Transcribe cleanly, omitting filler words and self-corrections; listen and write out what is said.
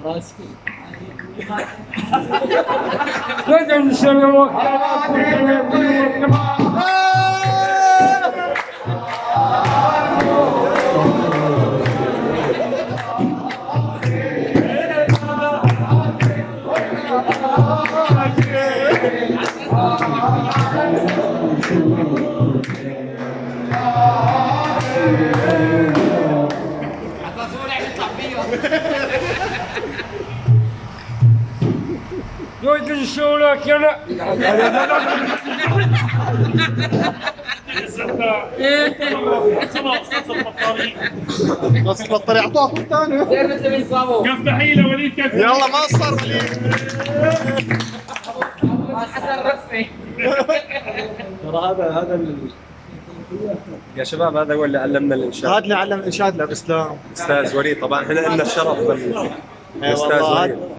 راسي لازم نسلمك يوجد الشولك يلا بس البطارية اعطوها كل ثاني. كف حيلة وليد كف يلا ما صار وليد. حسن رسمي ترى هذا يا شباب هذا هو اللي علمنا الانشاد. هذا اللي علم الانشاد للاسلام. استاذ وليد، طبعا احنا لنا الشرف اي استاذ والله وليد.